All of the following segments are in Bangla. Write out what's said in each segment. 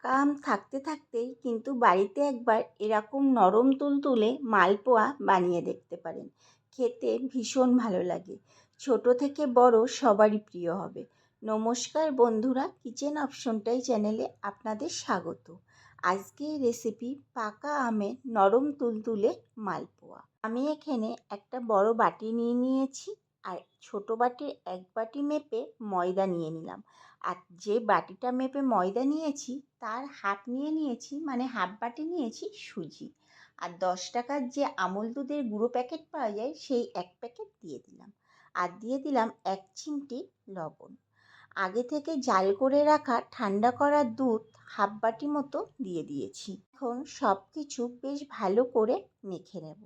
পাকা আম থাকতে থাকতেই কিন্তু বাড়িতে একবার এরকম নরম তুলতুলে মালপোয়া বানিয়ে দেখতে পারেন। খেতে ভীষণ ভালো লাগে, ছোট থেকে বড় সবারই প্রিয় হবে। নমস্কার বন্ধুরা, কিচেন অপশনটাই চ্যানেলে আপনাদের স্বাগত। আজকে এই রেসিপি পাকা আমের নরম তুলতুলে মালপোয়া। আমি এখানে একটা বড় বাটি নিয়ে নিয়েছি, আর ছোট বাটির এক বাটি মেপে ময়দা নিয়ে নিলাম। আর যে বাটিটা মেপে ময়দা নিয়েছি তার হাফ নিয়ে নিয়েছি, মানে হাফ বাটি নিয়েছি সুজি। আর 10 টাকার যে আমুল দুধের গুঁড়ো প্যাকেট পাওয়া যায় সেই এক প্যাকেট দিয়ে দিলাম। আর দিয়ে দিলাম 1 চিমটি লবণ। আগে থেকে জাল করে রাখা ঠান্ডা করা দুধ হাফ বাটি মতো দিয়ে দিয়েছি। এখন সব কিছু বেশ ভালো করে মেখে নেব।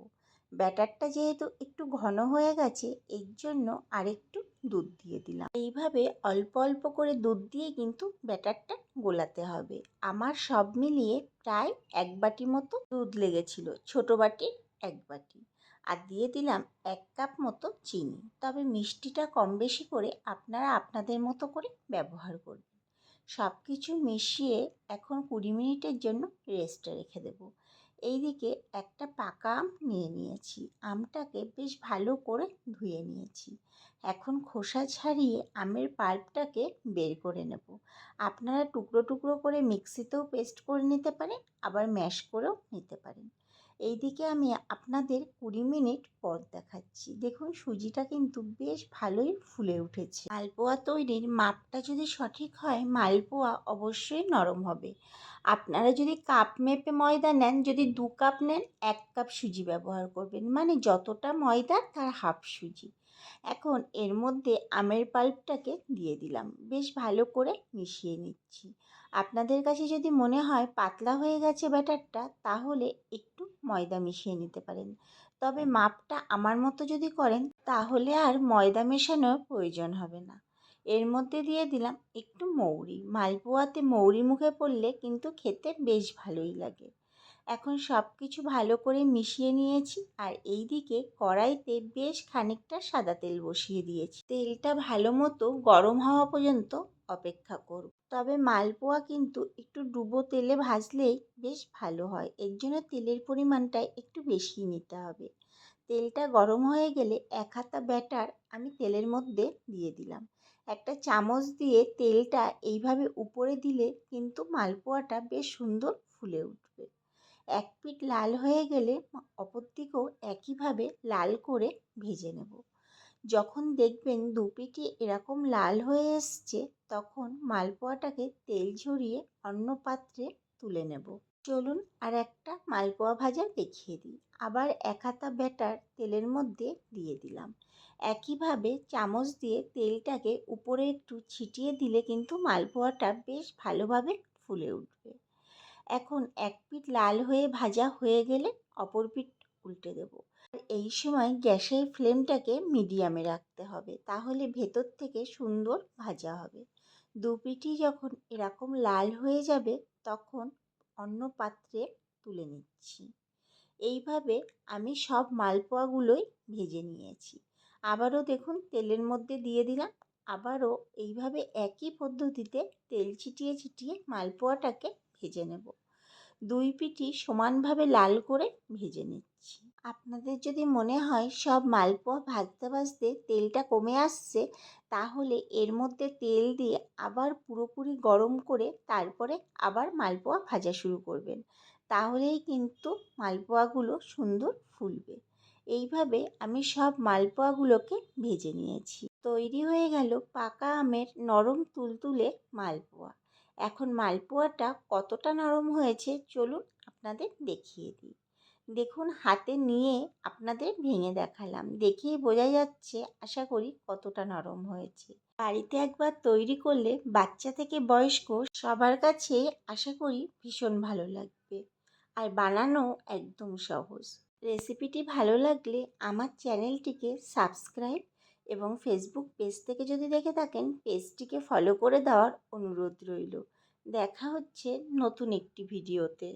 ব্যাটারটা যেহেতু একটু ঘন হয়ে গেছে, এর জন্য আরেকটু দুধ দিয়ে দিলাম। এইভাবে অল্প অল্প করে দুধ দিয়ে কিন্তু ব্যাটারটা গোলাতে হবে। আমার সব মিলিয়ে প্রায় 1 বাটি মতো দুধ লেগেছিল, ছোট বাটির 1 বাটি। আর দিয়ে দিলাম 1 কাপ মতো চিনি, তবে মিষ্টিটা কম বেশি করে আপনারা আপনাদের মতো করে ব্যবহার করবেন। সব কিছু মিশিয়ে এখন 20 মিনিটের জন্য রেস্টে রেখে দেব। এইদিকে একটা পাকা আম নিয়ে নিয়েছি, আমটাকে বেশ ভালো করে ধুয়ে নিয়েছি। এখন খোসা ছাড়িয়ে আমের পাল্পটাকে বের করে নেব। আপনারা টুকরো টুকরো করে মিক্সিতেও পেস্ট করে নিতে পারেন, আবার ম্যাশ করেও নিতে পারেন। এইদিকে আমি আপনাদের 20 মিনিট পর দেখাচ্ছি। দেখুন সুজিটা কিন্তু বেশ ভালোই ফুলে উঠেছে। মালপোয়া তৈরির মাপটা যদি সঠিক হয় মালপোয়া অবশ্যই নরম হবে। আপনারা যদি কাপ মেপে ময়দা নেন, যদি 2 কাপ নেন 1 কাপ সুজি ব্যবহার করবেন, মানে যতটা ময়দা তার হাফ সুজি। এখন এর মধ্যে আমের পাল্পটাকে দিয়ে দিলাম, বেশ ভালো করে মিশিয়ে নিচ্ছি। আপনাদের কাছে যদি মনে হয় পাতলা হয়ে গেছে ব্যাটারটা, তাহলে একটু ময়দা মিশিয়ে নিতে পারেন। তবে মাপটা আমার মতো যদি করেন তাহলে আর ময়দা মেশানোর প্রয়োজন হবে না। এর মধ্যে দিয়ে দিলাম একটু মৌরি। মালপোয়াতে মৌরি মুখে পড়লে কিন্তু খেতে বেশ ভালোই লাগে। এখন সব কিছু ভালো করে মিশিয়ে নিয়েছি, আর এই দিকে কড়াইতে বেশ খানিকটা সাদা তেল বসিয়ে দিয়েছি। তেলটা ভালো মতো গরম হওয়া পর্যন্ত অপেক্ষা করব। তবে মালপোয়া কিন্তু একটু ডুবো তেলে ভাজলেই বেশ ভালো হয়, এর জন্য তেলের পরিমাণটা একটু বেশি নিতে হবে। তেলটা গরম হয়ে গেলে 1 হাতা ব্যাটার আমি তেলের মধ্যে দিয়ে দিলাম। একটা চামচ দিয়ে তেলটা এইভাবে উপরে দিলে কিন্তু মালপোয়াটা বেশ সুন্দর ফুলে উঠবে। এক পিঠ লাল হয়ে গেলে অপর দিকেও একইভাবে লাল করে ভেজে নেব। যখন দেখবেন দু পিঠই এরকম লাল হয়ে এসছে, তখন মালপোয়াটাকে তেল ঝরিয়ে অন্য পাত্রে তুলে নেব। চলুন আর একটা মালপোয়া ভাজা দেখিয়ে দিই। আবার 1 হাতা ব্যাটার তেলের মধ্যে দিয়ে দিলাম। একইভাবে চামচ দিয়ে তেলটাকে উপরে একটু ছিটিয়ে দিলে কিন্তু মালপোয়াটা বেশ ভালোভাবে ফুলে উঠবে। এখন এক পিঠ লাল হয়ে ভাজা হয়ে গেলে অপর পিঠ উল্টে দেব। এই সময় গ্যাসের ফ্লেমটাকে মিডিয়ামে রাখতে হবে, তাহলে ভেতর থেকে সুন্দর ভাজা হবে। দু পিঠই যখন এরকম লাল হয়ে যাবে তখন অন্য পাত্রে তুলে নিচ্ছি। এইভাবে আমি সব মালপোয়াগুলোই ভেজে নিয়েছি। আবারও দেখুন তেলের মধ্যে দিয়ে দিলাম। আবারও এইভাবে একই পদ্ধতিতে তেল ছিটিয়ে ছিটিয়ে মালপোয়াটাকে ভেজে নেব। দুই পিঠই সমানভাবে লাল করে ভেজে নিচ্ছি। আপনাদের যদি মনে হয় সব মালপোয়া ভাজতে ভাজতে তেলটা কমে আসছে, তাহলে এর মধ্যে তেল দিয়ে আবার পুরোপুরি গরম করে তারপরে আবার মালপোয়া ভাজা শুরু করবেন। তাহলেই কিন্তু মালপোয়াগুলো সুন্দর ফুলবে। এইভাবে আমি সব মালপোয়াগুলোকে ভেজে নিয়েছি। তৈরি হয়ে গেল পাকা আমের নরম তুলতুলে মালপোয়া। এখন মালপোয়াটা কতটা নরম হয়েছে চলুন আপনাদের দেখিয়ে দিই। দেখুন হাতে নিয়ে আপনাদের ভেঙে দেখালাম, দেখেই বোঝা যাচ্ছে আশা করি কতটা নরম হয়েছে। বাড়িতে একবার তৈরি করলে বাচ্চা থেকে বয়স্ক সবার কাছে আশা করি ভীষণ ভালো লাগবে, আর বানানো একদম সহজ। রেসিপিটি ভালো লাগলে আমার চ্যানেলটিকে সাবস্ক্রাইব এবং ফেসবুক পেজ থেকে যদি দেখে থাকেন পেজটিকে ফলো করে দেওয়ার অনুরোধ রইল। দেখা হচ্ছে নতুন একটি ভিডিওতে।